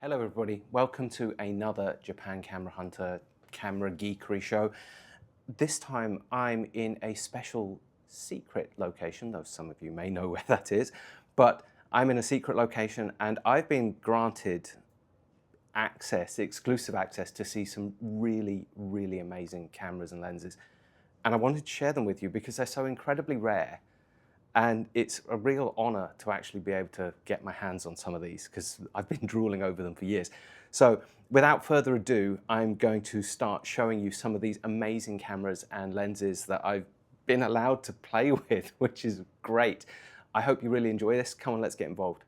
Hello everybody, welcome to another Japan Camera Hunter camera geekery show. This time I'm in a special secret location, though some of you may know where that is, but I'm in a secret location and I've been granted access, exclusive access to see some really amazing cameras and lenses. And I wanted to share them with you because they're so incredibly rare. And it's a real honor to actually be able to get my hands on some of these because I've been drooling over them for years. So without further ado, I'm going to start showing you some of these amazing cameras and lenses that I've been allowed to play with, which is great. I hope you really enjoy this. Come on, let's get involved.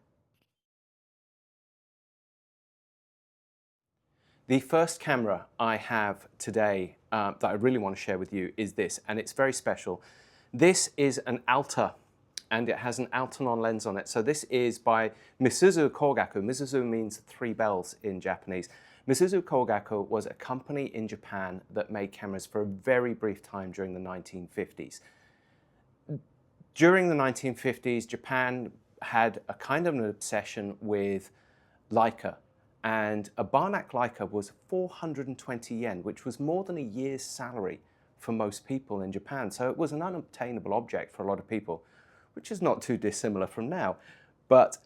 The first camera I have today that I really want to share with you is this, and it's very special. This is an Altera, and it has an Altanon lens on it. So this is by Misuzu Kogaku. Misuzu means three bells in Japanese. Misuzu Kogaku was a company in Japan that made cameras for a very brief time during the 1950s. During the 1950s, Japan had a kind of an obsession with Leica. And a Barnack Leica was 420 yen, which was more than a year's salary for most people in Japan. So it was an unobtainable object for a lot of people, which is not too dissimilar from now. But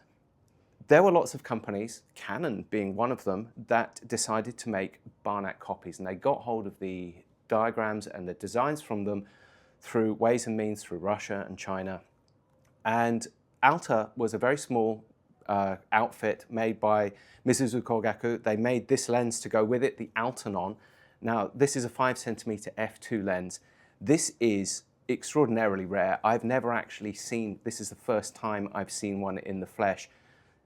there were lots of companies, Canon being one of them, that decided to make Barnack copies. And they got hold of the diagrams and the designs from them through ways and means through Russia and China. And Altera was a very small outfit made by Misuzu Kogaku. They made this lens to go with it, the Altanon. Now, this is a 5cm f2 lens. This is extraordinarily rare. I've never actually seen, this is the first time I've seen one in the flesh.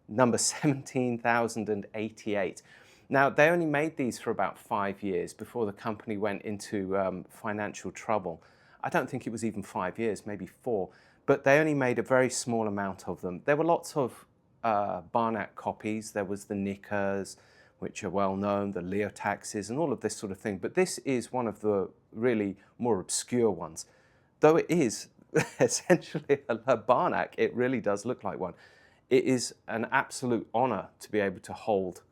Number 17,088. Now, they only made these for about 5 years before the company went into financial trouble. I don't think it was even 5 years, maybe 4, but they only made a very small amount of them. There were lots of Barnack copies. There was the Nikkors, which are well known, the Leotaxes, and all of this sort of thing. But this is one of the really more obscure ones. Though it is essentially a Barnack, it really does look like one. It is an absolute honor to be able to hold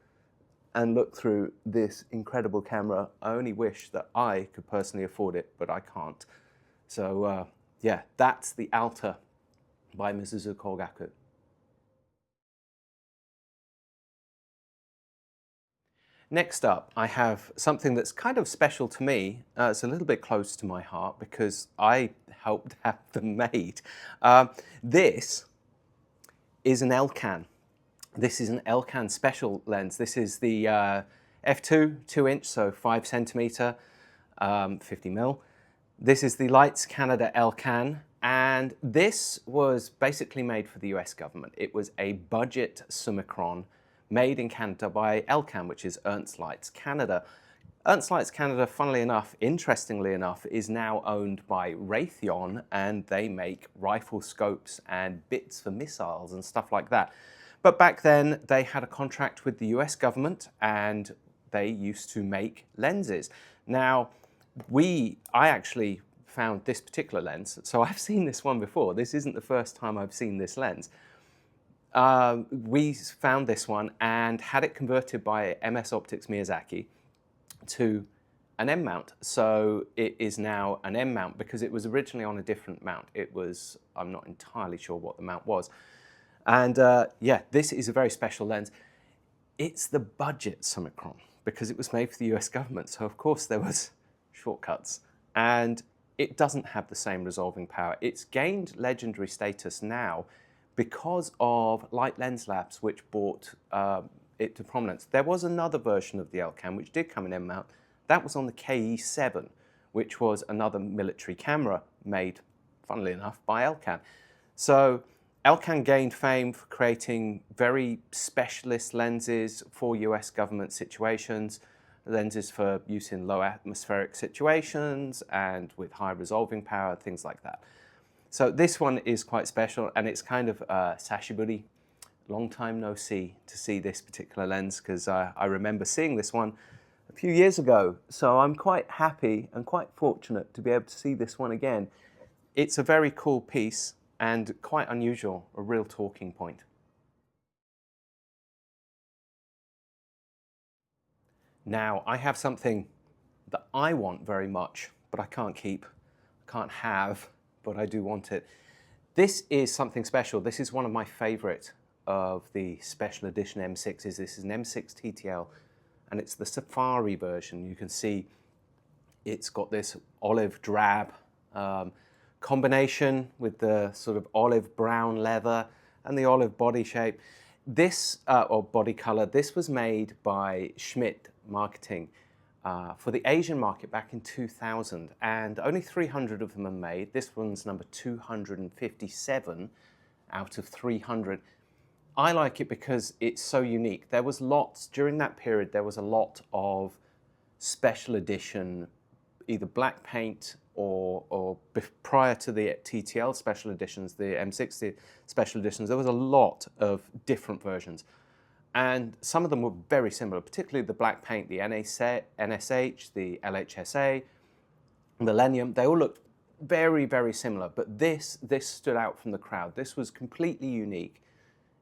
and look through this incredible camera. I only wish that I could personally afford it, but I can't. So yeah, that's the Altera by Misuzu Kogaku. Next up, I have something that's kind of special to me. It's a little bit close to my heart because I helped have them made. This is an Elcan. This is an Elcan special lens. This is the f2, 2-inch, so 5cm, 50mm. This is the Lights Canada Elcan, and this was basically made for the US government. It was a budget Summicron made in Canada by Elcan, which is Ernst Lights Canada. Ernst Lights Canada, funnily enough, interestingly enough, is now owned by Raytheon, and they make rifle scopes and bits for missiles and stuff like that. But back then, they had a contract with the US government, and they used to make lenses. Now, I actually found this particular lens, so I've seen this one before. This isn't the first time I've seen this lens. We found this one and had it converted by MS Optics Miyazaki to an M mount. So it is now an M mount because it was originally on a different mount. It was, I'm not entirely sure what the mount was. And yeah, this is a very special lens. It's the budget Summicron because it was made for the US government. So of course there was shortcuts, and it doesn't have the same resolving power. It's gained legendary status now because of Light Lens Labs, which brought it to prominence. There was another version of the Elcan, which did come in M mount. That was on the KE7, which was another military camera made, funnily enough, by Elcan. So Elcan gained fame for creating very specialist lenses for US government situations, lenses for use in low atmospheric situations and with high resolving power, things like that. So this one is quite special, and it's kind of sashiburi, long time no see, to see this particular lens, because I remember seeing this one a few years ago. So I'm quite happy and quite fortunate to be able to see this one again. It's a very cool piece and quite unusual, a real talking point. Now, I have something that I want very much, but I can't keep, I can't have, but I do want it. This is something special. This is one of my favorite of the special edition M6s. This is an M6 TTL, and it's the Safari version. You can see it's got this olive drab combination with the sort of olive brown leather and the olive body shape. This, or body color, this was made by Schmidt Marketing for the Asian market back in 2000, and only 300 of them are made. This one's number 257 out of 300. I like it because it's so unique. There was lots, during that period, there was a lot of special edition, either black paint or prior to the TTL special editions, the M60 special editions, there was a lot of different versions. And some of them were very similar, particularly the black paint, the NSH, the LHSA, Millennium. They all looked very, very similar, but this stood out from the crowd. This was completely unique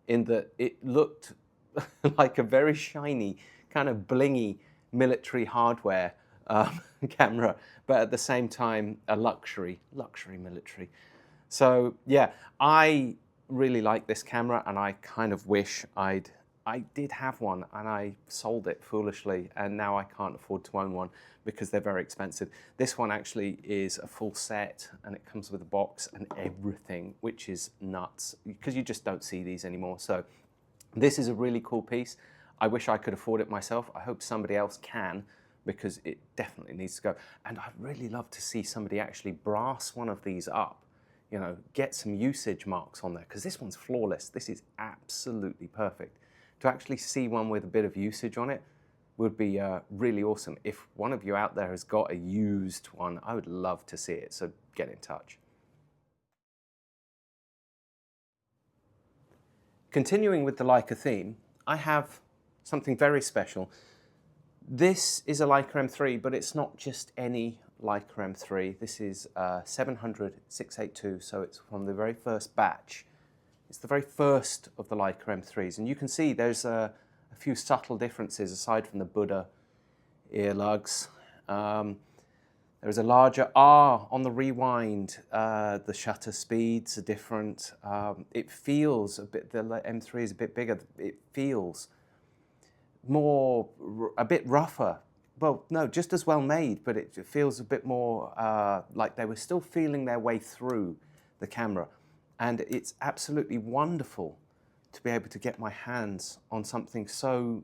in that it looked like a very shiny, kind of blingy military hardware camera, but at the same time a luxury military. So yeah, I really like this camera, and I kind of wish I did have one, and I sold it foolishly, and now I can't afford to own one because they're very expensive. This one actually is a full set, and it comes with a box and everything, which is nuts because you just don't see these anymore. So this is a really cool piece. I wish I could afford it myself. I hope somebody else can, because it definitely needs to go. And I'd really love to see somebody actually brass one of these up, you know, get some usage marks on there, because this one's flawless. This is absolutely perfect. To actually see one with a bit of usage on it would be really awesome. If one of you out there has got a used one, I would love to see it, so get in touch. Continuing with the Leica theme, I have something very special. This is a Leica M3, but it's not just any Leica M3. This is 700-682, so it's from the very first batch. It's the very first of the Leica M3s, and you can see there's a few subtle differences aside from the Buddha earlugs. There's a larger R on the rewind. The shutter speeds are different. It feels a bit, the M3 is a bit bigger. It feels more, a bit rougher. Well, no, just as well made, but it feels a bit more like they were still feeling their way through the camera. And it's absolutely wonderful to be able to get my hands on something so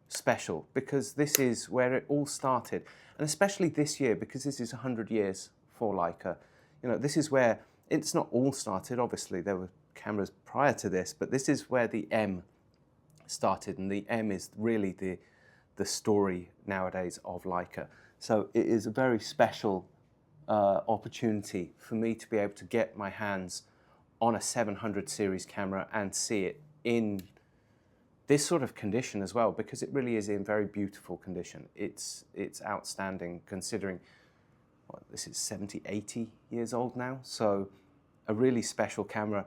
special, because this is where it all started. And especially this year, because this is 100 years for Leica, you know, this is where it's not all started. Obviously, there were cameras prior to this, but this is where the M started, and the M is really the story nowadays of Leica. So it is a very special opportunity for me to be able to get my hands on a 700 series camera and see it in this sort of condition as well, because it really is in very beautiful condition. It's outstanding considering, well, this is 70, 80 years old now, so a really special camera.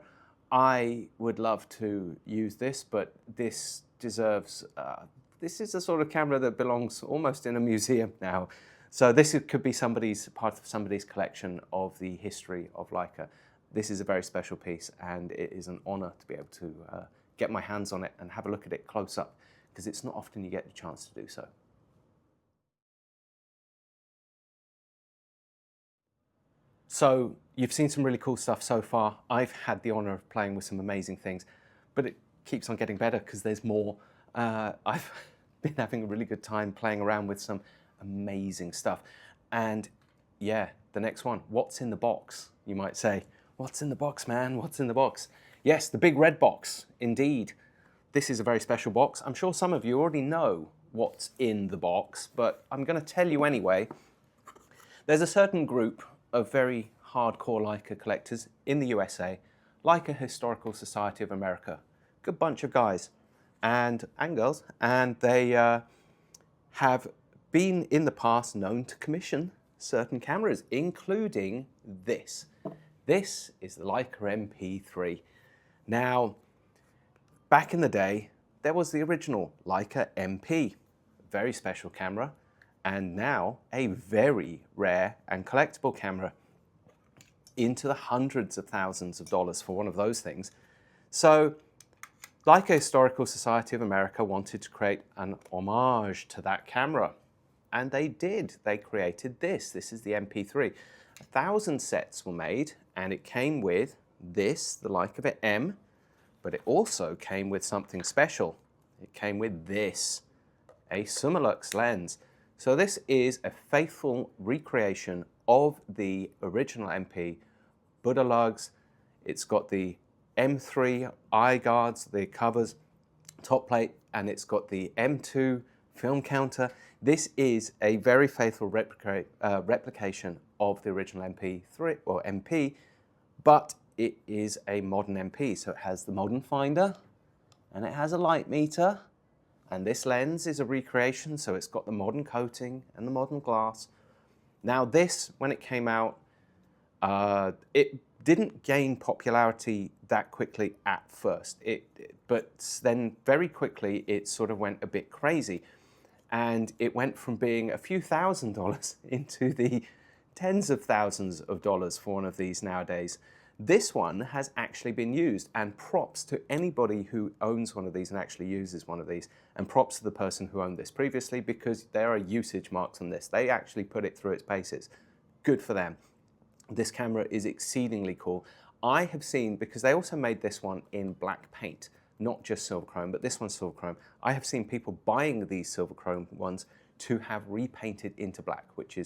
I would love to use this, but this deserves, this is a sort of camera that belongs almost in a museum now. So this could be part of somebody's collection of the history of Leica. This is a very special piece, and it is an honor to be able to get my hands on it and have a look at it close up, because it's not often you get the chance to do so. So you've seen some really cool stuff so far. I've had the honor of playing with some amazing things, but it keeps on getting better because there's more. I've been having a really good time playing around with some amazing stuff. And yeah, the next one, what's in the box, you might say. What's in the box, man? What's in the box? Yes, the big red box, indeed. This is a very special box. I'm sure some of you already know what's in the box, but I'm going to tell you anyway. There's a certain group of very hardcore Leica collectors in the USA, Leica Historical Society of America. Good bunch of guys and girls, and they have been in the past known to commission certain cameras, including this. This is the Leica MP3. Now, back in the day, there was the original Leica MP. very special camera, and now a very rare and collectible camera, into the hundreds of thousands of dollars for one of those things. So Leica Historical Society of America wanted to create an homage to that camera. And they did. They created this. This is the MP3. 1,000 sets were made, and it came with this, the Leica M, but it also came with something special. It came with this, a Summilux lens. So this is a faithful recreation of the original MP Buddha lugs. It's got the M3 eye guards, the covers, top plate, and it's got the M2 film counter. This is a very faithful replication of the original MP3 or MP, but it is a modern MP. So it has the modern finder, and it has a light meter, and this lens is a recreation, so it's got the modern coating and the modern glass. Now this, when it came out, it didn't gain popularity that quickly at first, but then very quickly it sort of went a bit crazy, and it went from being a few $1,000s into the tens of thousands of dollars for one of these nowadays. This one has actually been used, and props to anybody who owns one of these and actually uses one of these, and props to the person who owned this previously, because there are usage marks on this. They actually put it through its paces. Good for them. This camera is exceedingly cool. I have seen, because they also made this one in black paint, not just silver chrome, but this one's silver chrome. I have seen people buying these silver chrome ones to have repainted into black, which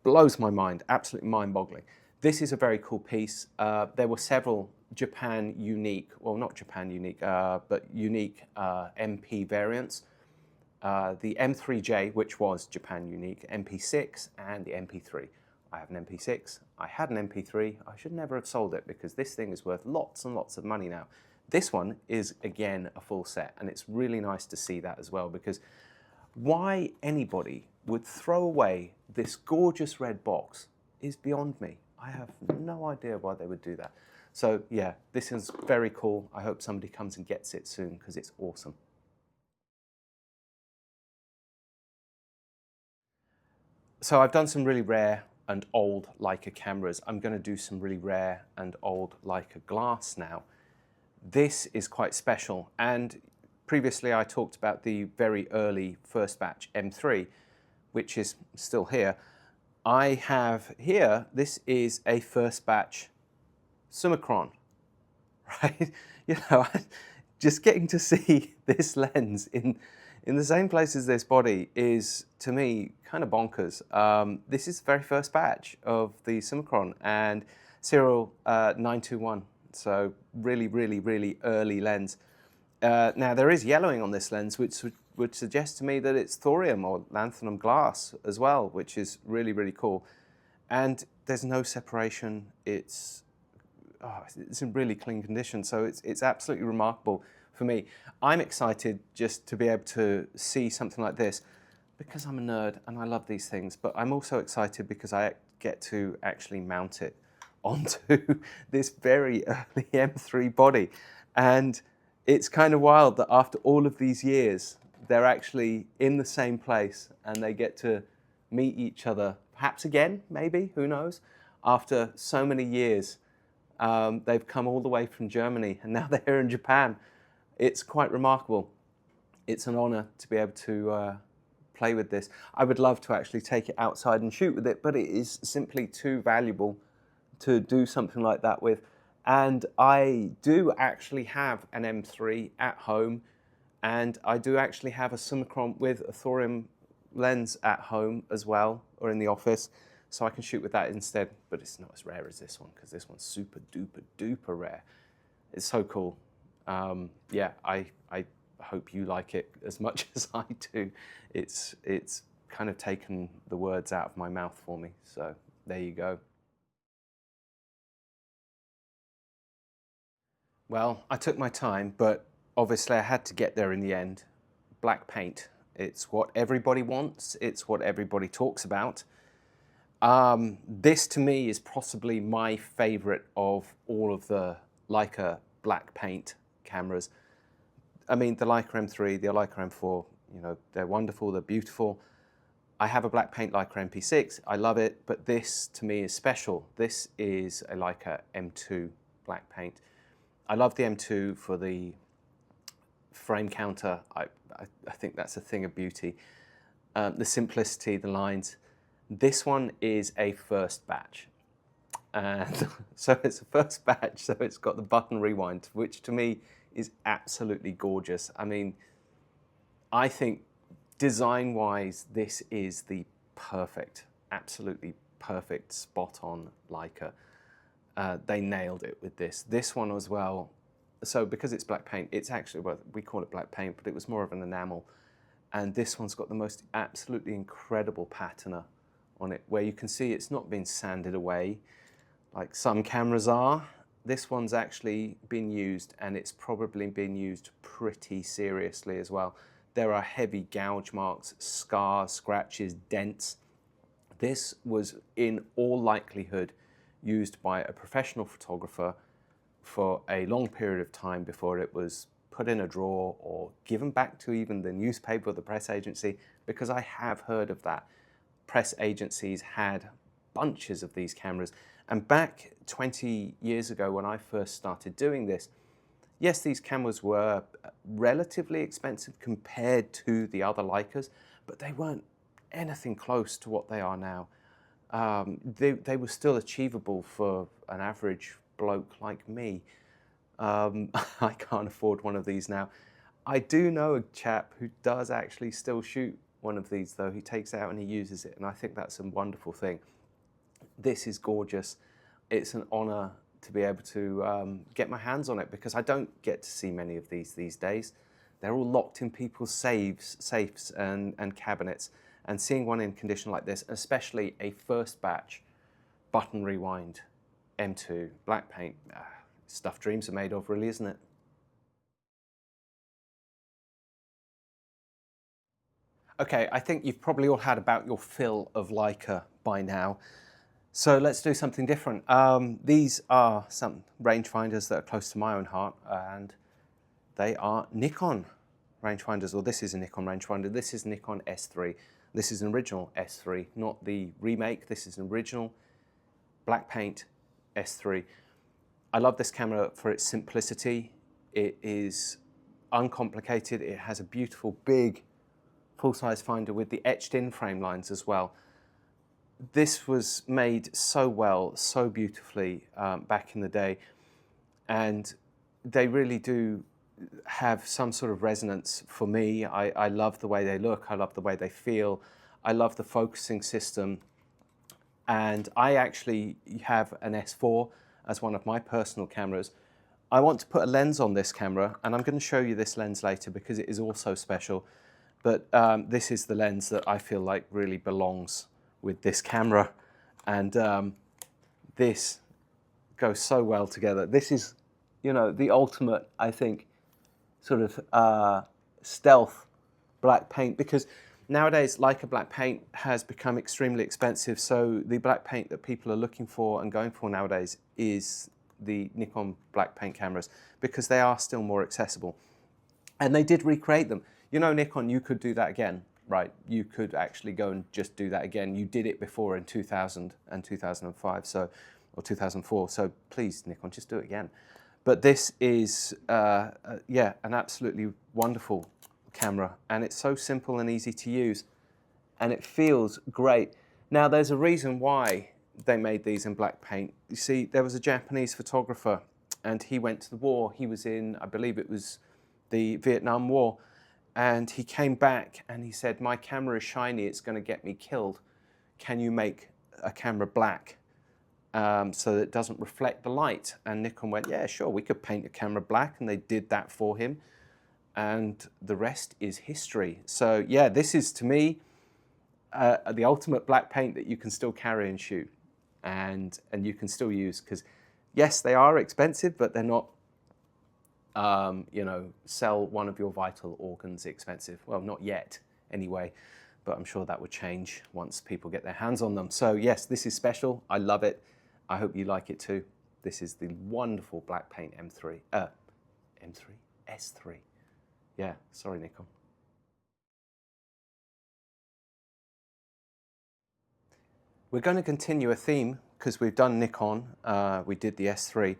blows my mind, absolutely mind-boggling. This is a very cool piece. There were several Japan unique, well, not Japan unique, but unique MP variants. The M3J, which was Japan unique, MP6, and the MP3. I have an MP6, I had an MP3, I should never have sold it because this thing is worth lots and lots of money now. This one is, again, a full set, and it's really nice to see that as well, because why anybody would throw away this gorgeous red box is beyond me. I have no idea why they would do that. So yeah, this is very cool. I hope somebody comes and gets it soon because it's awesome. So I've done some really rare and old Leica cameras. I'm going to do some really rare and old Leica glass now. This is quite special, and previously I talked about the very early first batch M3, which is still here. I have here, this is a first batch Summicron, right? You know, just getting to see this lens in the same place as this body is, to me, kind of bonkers. This is the very first batch of the Summicron, and serial 921, so really, really, really early lens. Now, there is yellowing on this lens, which would suggest to me that it's thorium or lanthanum glass as well, which is really, really cool. And there's no separation. It's in really clean condition, so it's absolutely remarkable for me. I'm excited just to be able to see something like this because I'm a nerd and I love these things, but I'm also excited because I get to actually mount it onto this very early M3 body. And it's kind of wild that after all of these years, they're actually in the same place and they get to meet each other, perhaps again, maybe, who knows? After so many years, they've come all the way from Germany and now they're here in Japan. It's quite remarkable. It's an honor to be able to play with this. I would love to actually take it outside and shoot with it, but it is simply too valuable to do something like that with. And I do actually have an M3 at home, and I do actually have a Summicron with a thorium lens at home as well, or in the office, so I can shoot with that instead, but it's not as rare as this one, because this one's super duper duper rare. It's so cool. Yeah, I hope you like it as much as I do. It's kind of taken the words out of my mouth for me, so there you go. Well, I took my time, but obviously I had to get there in the end. Black paint. It's what everybody wants. It's what everybody talks about. This to me is possibly my favorite of all of the Leica black paint cameras. I mean, the Leica M3, the Leica M4, You know, they're wonderful, they're beautiful. I have a black paint Leica MP6, I love it, but this to me is special. This is a Leica M2 black paint. I love the M2 for the frame counter. I think that's a thing of beauty. The simplicity, the lines. This one is a first batch. And so it's a first batch, so it's got the button rewind, which to me is absolutely gorgeous. I mean, I think design-wise, this is the perfect, absolutely perfect, spot-on Leica. They nailed it with this. This one as well. So because it's black paint, it's actually, well, we call it black paint, but it was more of an enamel. And this one's got the most absolutely incredible patina on it, where you can see it's not been sanded away like some cameras are. This one's actually been used, and it's probably been used pretty seriously as well. There are heavy gouge marks, scars, scratches, dents. This was in all likelihood used by a professional photographer for a long period of time before it was put in a drawer or given back to even the newspaper or the press agency, because I have heard of that. Press agencies had bunches of these cameras. And back 20 years ago when I first started doing this, yes, these cameras were relatively expensive compared to the other Leicas, but they weren't anything close to what they are now. They were still achievable for an average bloke like me. I can't afford one of these now. I do know a chap who does actually still shoot one of these though. He takes it out and he uses it, and I think that's a wonderful thing. This is gorgeous. It's an honor to be able to get my hands on it, because I don't get to see many of these days. They're all locked in people's safes and cabinets, and seeing one in condition like this, especially a first batch button rewind M2 black paint, stuff dreams are made of, really, isn't it? Okay, I think you've probably all had about your fill of Leica by now. So let's do something different. These are some rangefinders that are close to my own heart, and they are Nikon rangefinders, or this is a Nikon rangefinder. This is Nikon S3. This is an original S3, not the remake. This is an original black paint S3. I love this camera for its simplicity. It is uncomplicated. It has a beautiful, big, full-size finder with the etched-in frame lines as well. This was made so well, so beautifully back in the day, and they really do have some sort of resonance for me. I love the way they look, I love the way they feel, I love the focusing system, and I actually have an S4 as one of my personal cameras. I want to put a lens on this camera, and I'm going to show you this lens later because it is also special, but this is the lens that I feel like really belongs with this camera, and this goes so well together. This is, you know, the ultimate, I think, sort of stealth black paint, because nowadays Leica black paint has become extremely expensive, so the black paint that people are looking for and going for nowadays is the Nikon black paint cameras, because they are still more accessible. And they did recreate them. You know, Nikon, you could do that again. Right, you could actually go and just do that again. You did it before in 2000 and 2005, so, or 2004, so please, Nikon, just do it again. But this is, yeah, an absolutely wonderful camera, and it's so simple and easy to use, and it feels great. Now, there's a reason why they made these in black paint. You see, there was a Japanese photographer, and he went to the war. He was in, I believe it was the Vietnam War, and he came back and he said, my camera is shiny, it's going to get me killed. Can you make a camera black so that it doesn't reflect the light? And Nikon went, yeah, sure, we could paint a camera black, and they did that for him. And the rest is history. So yeah, this is, to me, the ultimate black paint that you can still carry and shoot, and you can still use, because yes, they are expensive, but they're not, you know, sell one of your vital organs expensive. Well, not yet anyway, but I'm sure that would change once people get their hands on them. So yes, this is special. I love it. I hope you like it too. This is the wonderful black paint M3, S3. Yeah, sorry, Nikon. We're going to continue a theme because we've done Nikon, we did the S3.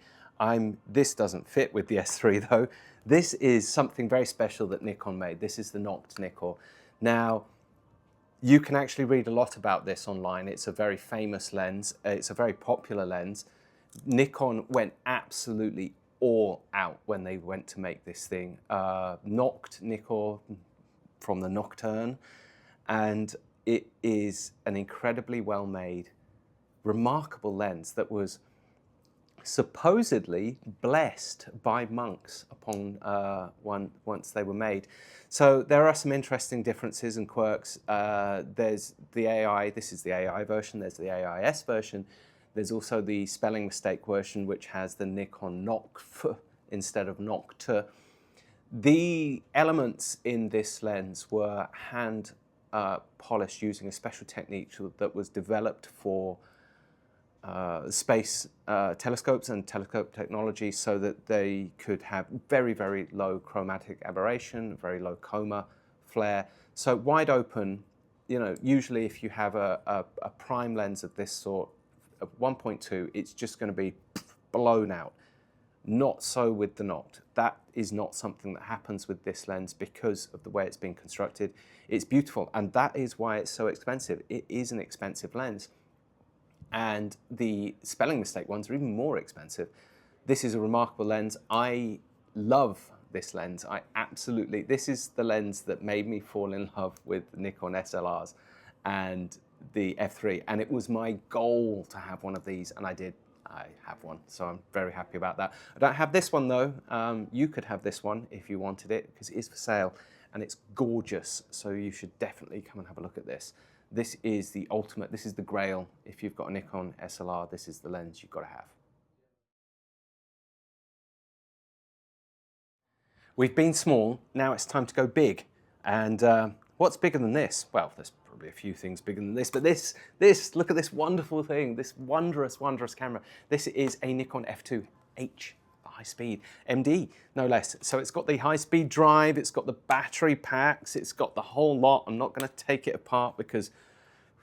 This doesn't fit with the S3 though. This is something very special that Nikon made. This is the Noct-Nikkor. Now, you can actually read a lot about this online. It's a very famous lens. It's a very popular lens. Nikon went absolutely all out when they went to make this thing. Noct-Nikkor from the Nocturne. And it is an incredibly well-made, remarkable lens that was supposedly blessed by monks upon once they were made. So there are some interesting differences and quirks. There's the AI, this is the AI version, there's the AIS version. There's also the spelling mistake version, which has the Nikon Noct instead of Noct. The elements in this lens were hand polished using a special technique that was developed for space telescopes and telescope technology so that they could have very, very low chromatic aberration, very low coma flare. So wide open, you know, usually if you have a prime lens of this sort, of 1.2, it's just going to be blown out. Not so with the Noct. That is not something that happens with this lens because of the way it's been constructed. It's beautiful, and that is why it's so expensive. It is an expensive lens. And the spelling mistake ones are even more expensive. This is a remarkable lens. I love this lens. This is the lens that made me fall in love with Nikon SLRs and the F3. And it was my goal to have one of these, and I did. I have one, so I'm very happy about that. I don't have this one though. You could have this one if you wanted it, because it is for sale, and it's gorgeous. So you should definitely come and have a look at this. This is the ultimate, this is the grail. If you've got a Nikon SLR, this is the lens you've got to have. We've been small, now it's time to go big. And what's bigger than this? Well, there's probably a few things bigger than this, but this, look at this wonderful thing, this wondrous, wondrous camera. This is a Nikon F2H. High speed, MD, no less. So it's got the high speed drive, it's got the battery packs, it's got the whole lot. I'm not going to take it apart because,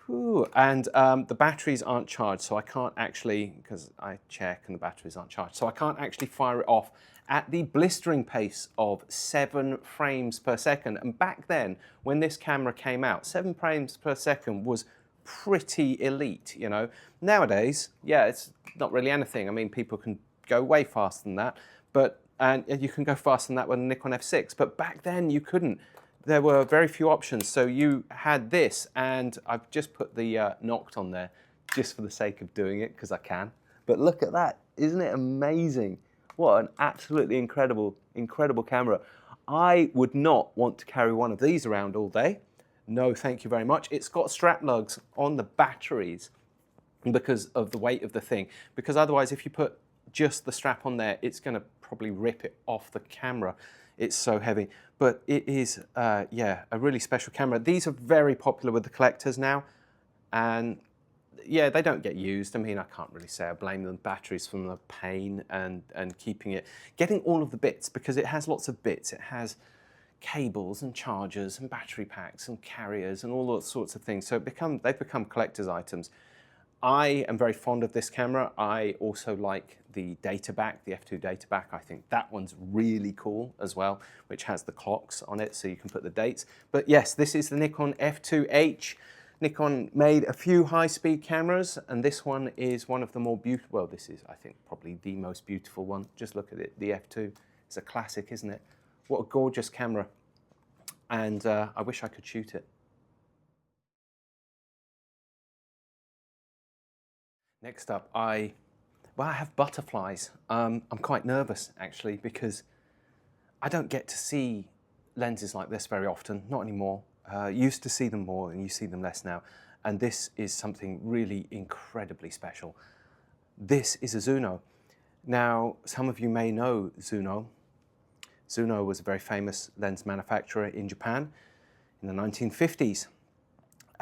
the batteries aren't charged, so I can't actually, because I check and the batteries aren't charged, so I can't actually fire it off at the blistering pace of 7 frames per second. And back then, when this camera came out, 7 frames per second was pretty elite, you know. Nowadays, yeah, it's not really anything. I mean, people can go way faster than that, and you can go faster than that with a Nikon F6, but back then you couldn't. There were very few options, so you had this, and I've just put the Noct on there just for the sake of doing it, because I can. But look at that, isn't it amazing? What an absolutely incredible, incredible camera. I would not want to carry one of these around all day. No, thank you very much. It's got strap lugs on the batteries because of the weight of the thing, because otherwise if you put just the strap on there, it's going to probably rip it off the camera. It's so heavy. But it is, yeah, a really special camera. These are very popular with the collectors now. And yeah, they don't get used. I mean, I can't really say I blame them. Batteries from the pain and keeping it, getting all of the bits, because it has lots of bits. It has cables and chargers and battery packs and carriers and all those sorts of things. So they've become collector's items. I am very fond of this camera. I also like the data back, the F2 data back. I think that one's really cool as well, which has the clocks on it so you can put the dates. But yes, this is the Nikon F2H. Nikon made a few high-speed cameras, and this one is one of the more beautiful, well, this is, I think, probably the most beautiful one. Just look at it, the F2. It's a classic, isn't it? What a gorgeous camera. And I wish I could shoot it. Next up, I have butterflies. I'm quite nervous, actually, because I don't get to see lenses like this very often, not anymore. Used to see them more, and you see them less now. And this is something really incredibly special. This is a Zunow. Now, some of you may know Zunow. Zunow was a very famous lens manufacturer in Japan in the 1950s,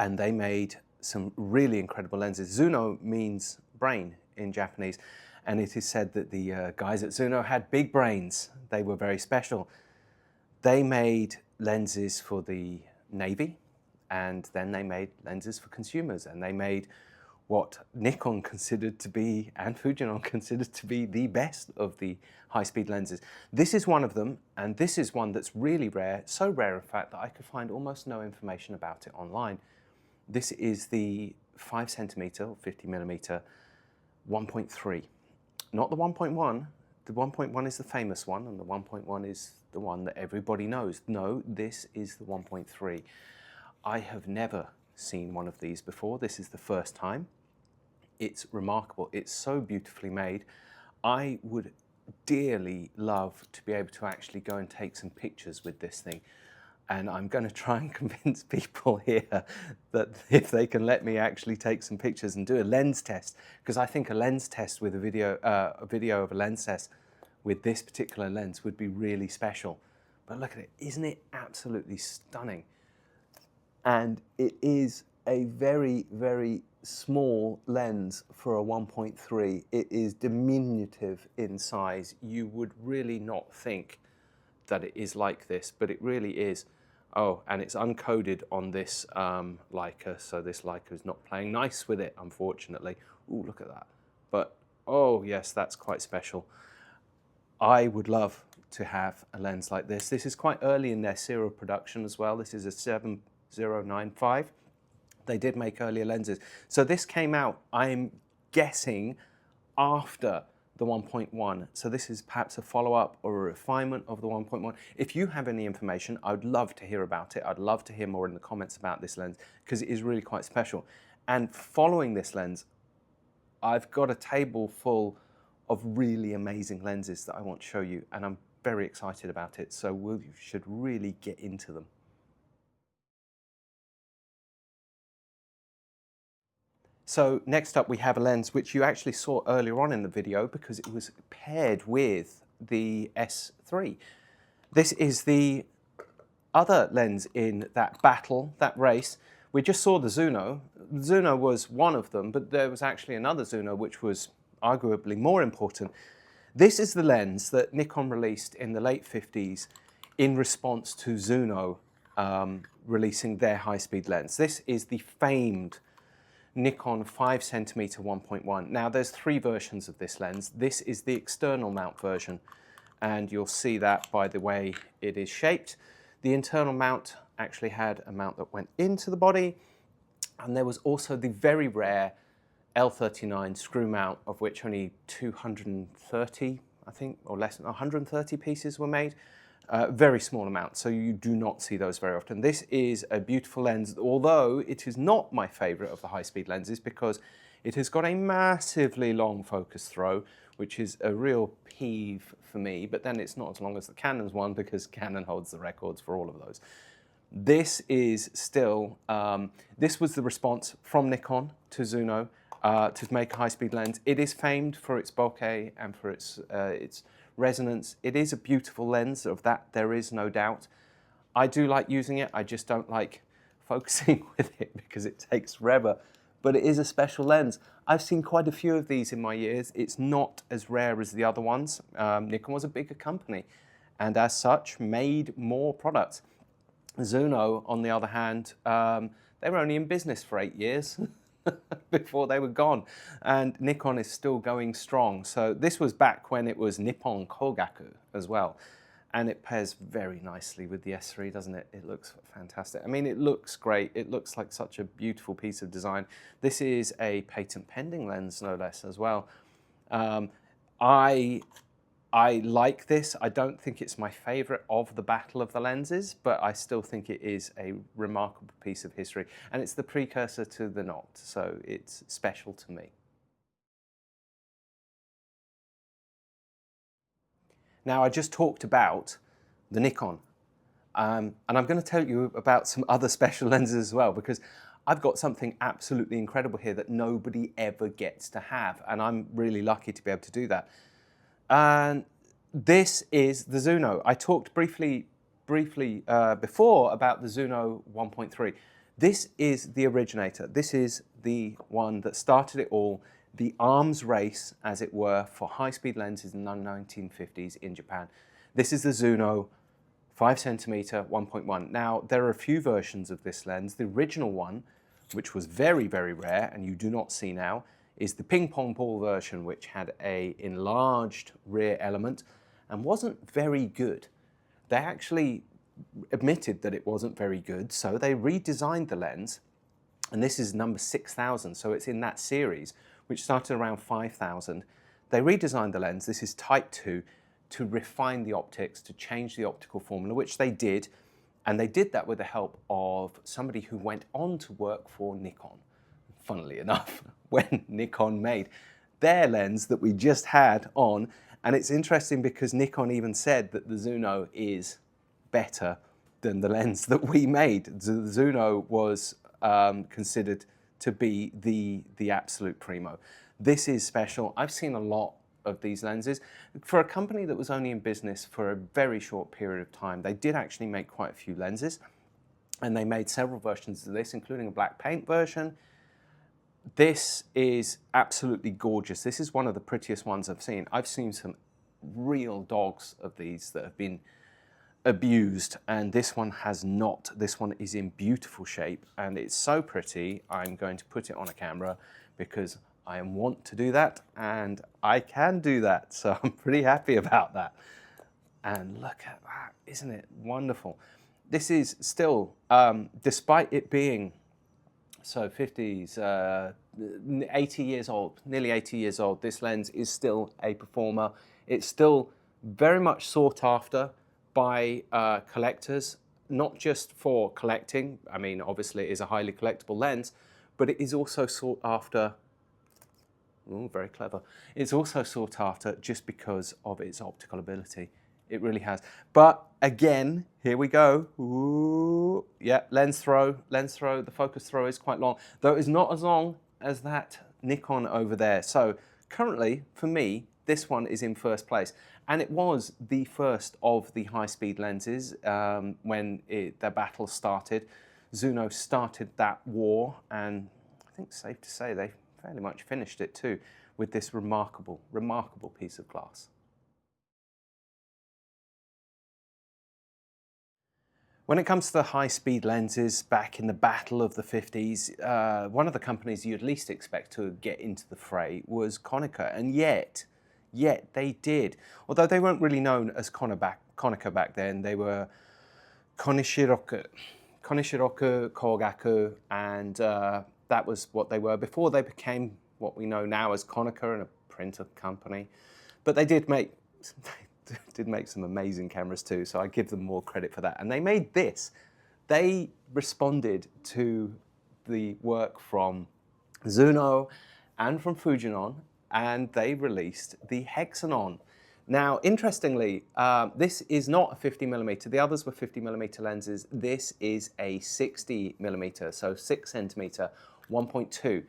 and they made some really incredible lenses. Zunow means brain in Japanese, and it is said that the guys at Zunow had big brains. They were very special. They made lenses for the Navy, and then they made lenses for consumers, and they made what Nikon considered to be, and Fujinon considered to be, the best of the high-speed lenses. This is one of them, and this is one that's really rare, so rare in fact that I could find almost no information about it online. This is the 5cm or 50mm 1.3. Not the 1.1. The 1.1 is the famous one, and the 1.1 is the one that everybody knows. No, this is the 1.3. I have never seen one of these before. This is the first time. It's remarkable. It's so beautifully made. I would dearly love to be able to actually go and take some pictures with this thing. And I'm going to try and convince people here that if they can let me actually take some pictures and do a lens test, because I think a lens test with a video of a lens test with this particular lens would be really special. But look at it, isn't it absolutely stunning? And it is a very, very small lens for a 1.3. It is diminutive in size. You would really not think that it is like this, but it really is. Oh, and it's uncoded on this Leica, so this Leica is not playing nice with it, unfortunately. Ooh, look at that. But, oh yes, that's quite special. I would love to have a lens like this. This is quite early in their serial production as well. This is a 7095. They did make earlier lenses. So this came out, I'm guessing, after the 1.1. So this is perhaps a follow-up or a refinement of the 1.1. If you have any information, I would love to hear about it. I'd love to hear more in the comments about this lens because it is really quite special. And following this lens, I've got a table full of really amazing lenses that I want to show you, and I'm very excited about it. So we should really get into them. So next up we have a lens which you actually saw earlier on in the video because it was paired with the S3. This is the other lens in that battle, that race. We just saw the Zunow. The Zunow was one of them, but there was actually another Zunow which was arguably more important. This is the lens that Nikon released in the late 50s in response to Zunow releasing their high-speed lens. This is the famed Nikon 5cm 1.1. Now there's three versions of this lens. This is the external mount version, and you'll see that by the way it is shaped. The internal mount actually had a mount that went into the body, and there was also the very rare L39 screw mount, of which only 230, I think, or less than 130 pieces were made. Very small amount, so you do not see those very often. This is a beautiful lens, although it is not my favorite of the high-speed lenses because it has got a massively long focus throw, which is a real peeve for me, but then it's not as long as the Canon's one because Canon holds the records for all of those. This is still, this was the response from Nikon to Zunow to make a high-speed lens. It is famed for its bokeh and for its resonance. It is a beautiful lens, of that there is no doubt. I do like using it, I just don't like focusing with it because it takes forever, but it is a special lens. I've seen quite a few of these in my years. It's not as rare as the other ones. Nikon was a bigger company and as such made more products. Zunow, on the other hand, they were only in business for 8 years before they were gone, and Nikon is still going strong. So this was back when it was Nippon Kogaku as well, and it pairs very nicely with the S3, doesn't it? It looks fantastic. I mean, it looks great. It looks like such a beautiful piece of design. This is a patent pending lens, no less, as well. I like this. I don't think it's my favorite of the battle of the lenses, but I still think it is a remarkable piece of history. And it's the precursor to the Noct, so it's special to me. Now, I just talked about the Nikon, and I'm going to tell you about some other special lenses as well, because I've got something absolutely incredible here that nobody ever gets to have, and I'm really lucky to be able to do that. And this is the Zunow. I talked briefly before about the Zunow 1.3. This is the originator. This is the one that started it all, the arms race, as it were, for high-speed lenses in the 1950s in Japan. This is the Zunow 5cm 1.1. Now, there are a few versions of this lens. The original one which was very, very rare and you do not see now, is the ping pong ball version, which had a enlarged rear element and wasn't very good. They actually admitted that it wasn't very good, so they redesigned the lens, and this is number 6000, so it's in that series, which started around 5000. They redesigned the lens, this is type 2, to refine the optics, to change the optical formula, which they did, and they did that with the help of somebody who went on to work for Nikon. Funnily enough, when Nikon made their lens that we just had on, and it's interesting because Nikon even said that the Zunow is better than the lens that we made. The Zunow was considered to be the absolute primo. This is special. I've seen a lot of these lenses. For a company that was only in business for a very short period of time, they did actually make quite a few lenses, and they made several versions of this, including a black paint version. This is absolutely gorgeous. This is one of the prettiest ones I've seen. I've seen some real dogs of these that have been abused, and this one has not. This one is in beautiful shape and it's so pretty. I'm going to put it on a camera because I want to do that and I can do that, so I'm pretty happy about that. And look at that, isn't it wonderful? This is still, despite it being so 50s, 80 years old, nearly 80 years old, this lens is still a performer. It's still very much sought after by collectors, not just for collecting. I mean, obviously it is a highly collectible lens, but it is also sought after, ooh, very clever. It's also sought after just because of its optical ability. It really has. But again, here we go. Ooh, yeah, lens throw, the focus throw is quite long, though it's not as long as that Nikon over there. So currently, for me, this one is in first place. And it was the first of the high-speed lenses when the battle started. Zunow started that war, and I think it's safe to say they fairly much finished it too with this remarkable, remarkable piece of glass. When it comes to the high-speed lenses, back in the battle of the 50s, one of the companies you'd least expect to get into the fray was Konica, and yet they did. Although they weren't really known as Konica back then, they were Konishiroku, Kogaku, and that was what they were before they became what we know now as Konica and a printer company. But they did make some amazing cameras too, so I give them more credit for that. And they made this. They responded to the work from Zunow and from Fujinon, and they released the Hexanon. Now, interestingly, this is not a 50mm. The others were 50mm lenses. This is a 60mm, so 6 centimeter, 1.2.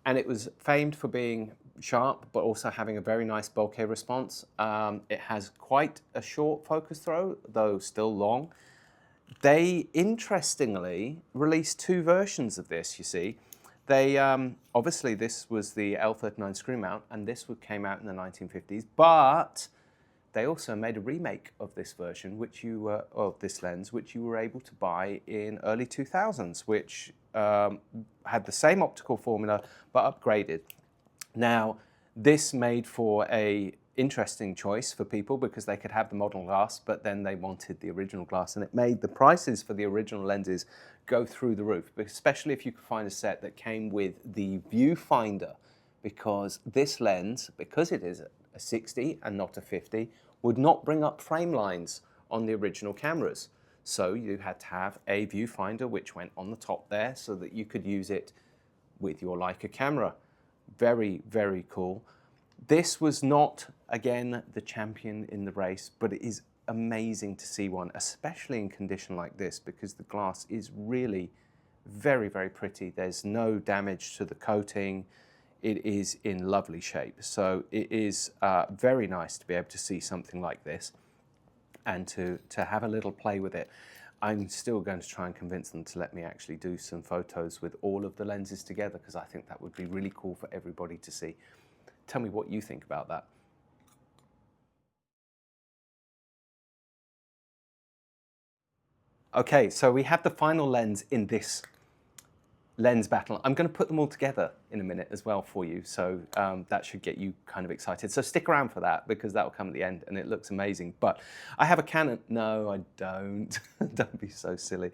And it was famed for being sharp, but also having a very nice bokeh response. It has quite a short focus throw, though still long. They, interestingly, released 2 versions of this, you see. They, obviously this was the L39 screw mount, and this came out in the 1950s, but they also made a remake of this version, which of this lens, which you were able to buy in early 2000s, which had the same optical formula, but upgraded. Now, this made for a interesting choice for people because they could have the modern glass, but then they wanted the original glass, and it made the prices for the original lenses go through the roof, especially if you could find a set that came with the viewfinder, because this lens, because it is a 60 and not a 50, would not bring up frame lines on the original cameras. So you had to have a viewfinder which went on the top there so that you could use it with your Leica camera. Very, very cool. This was not, again, the champion in the race, but it is amazing to see one, especially in condition like this, because the glass is really very, very pretty. There's no damage to the coating. It is in lovely shape. So it is very nice to be able to see something like this and to have a little play with it. I'm still going to try and convince them to let me actually do some photos with all of the lenses together, because I think that would be really cool for everybody to see. Tell me what you think about that. Okay, so we have the final lens in this lens battle. I'm going to put them all together in a minute as well for you, so that should get you kind of excited. So stick around for that, because that will come at the end and it looks amazing. But I have a Canon. No, I don't. Don't be so silly.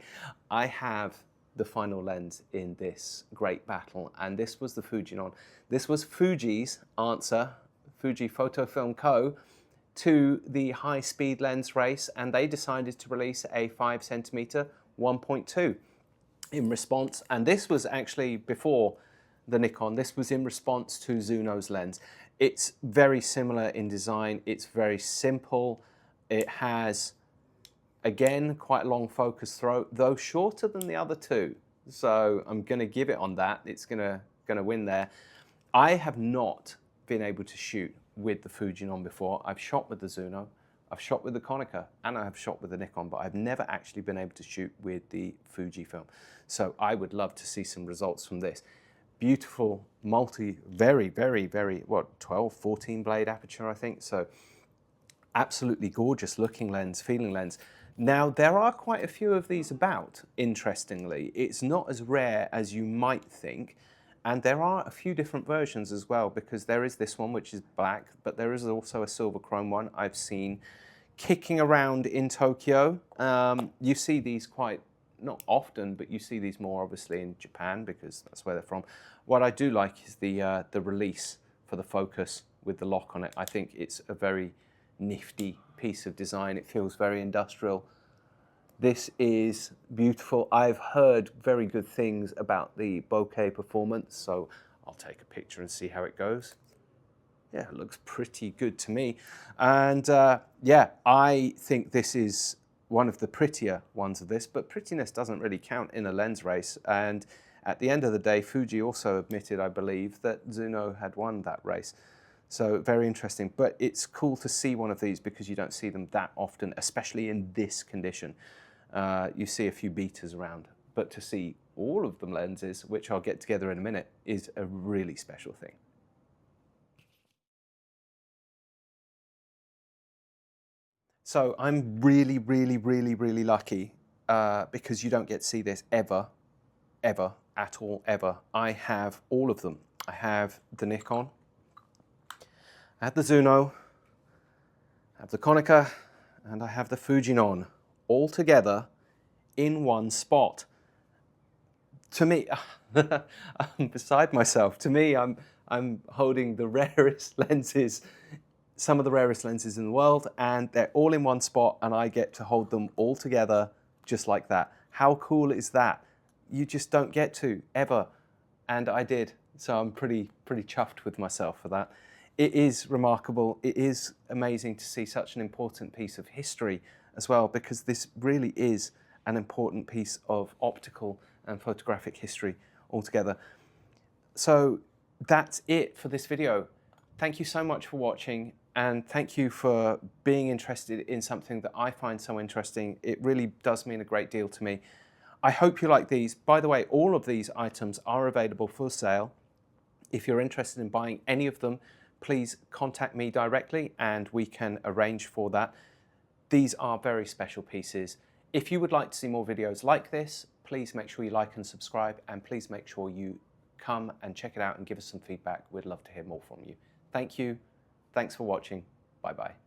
I have the final lens in this great battle, and this was the Fujinon. This was Fuji's answer, Fuji Photofilm Co., to the high-speed lens race, and they decided to release a 5cm 1.2 in response. And this was actually before the Nikon. This was in response to Zunow's lens. It's very similar in design. It's very simple. It has, again, quite a long focus throw, though shorter than the other two. So I'm going to give it on that. It's going to win there. I have not been able to shoot with the Fujinon before. I've shot with the Zunow, I've shot with the Konica, and I have shot with the Nikon, but I've never actually been able to shoot with the Fujifilm. So I would love to see some results from this. Beautiful, very, very, very, what, 12, 14 blade aperture, I think. So absolutely gorgeous looking lens, feeling lens. Now, there are quite a few of these about, interestingly. It's not as rare as you might think. And there are a few different versions as well, because there is this one which is black, but there is also a silver chrome one I've seen kicking around in Tokyo. You see these quite, not often, but you see these more obviously in Japan, because that's where they're from. What I do like is the release for the focus with the lock on it. I think it's a very nifty piece of design. It feels very industrial. This is beautiful. I've heard very good things about the bokeh performance, so I'll take a picture and see how it goes. Yeah, it looks pretty good to me. And yeah, I think this is one of the prettier ones of this, but prettiness doesn't really count in a lens race. And at the end of the day, Fuji also admitted, I believe, that Zunow had won that race. So very interesting, but it's cool to see one of these because you don't see them that often, especially in this condition. You see a few betas around, but to see all of them lenses, which I'll get together in a minute, is a really special thing. So I'm really, really, really, really lucky because you don't get to see this ever, ever, at all, ever. I have all of them. I have the Nikon, I have the Zunow, I have the Konica, and I have the Fujinon, all together in one spot. To me, I'm beside myself. To me, I'm holding the rarest lenses, some of the rarest lenses in the world, and they're all in one spot, and I get to hold them all together just like that. How cool is that? You just don't get to, ever. And I did. So I'm pretty chuffed with myself for that. It is remarkable. It is amazing to see such an important piece of history as well, because this really is an important piece of optical and photographic history altogether. So that's it for this video. Thank you so much for watching, and thank you for being interested in something that I find so interesting. It really does mean a great deal to me. I hope you like these. By the way, all of these items are available for sale. If you're interested in buying any of them, please contact me directly and we can arrange for that. These are very special pieces. If you would like to see more videos like this, please make sure you like and subscribe, and please make sure you come and check it out and give us some feedback. We'd love to hear more from you. Thank you. Thanks for watching. Bye-bye.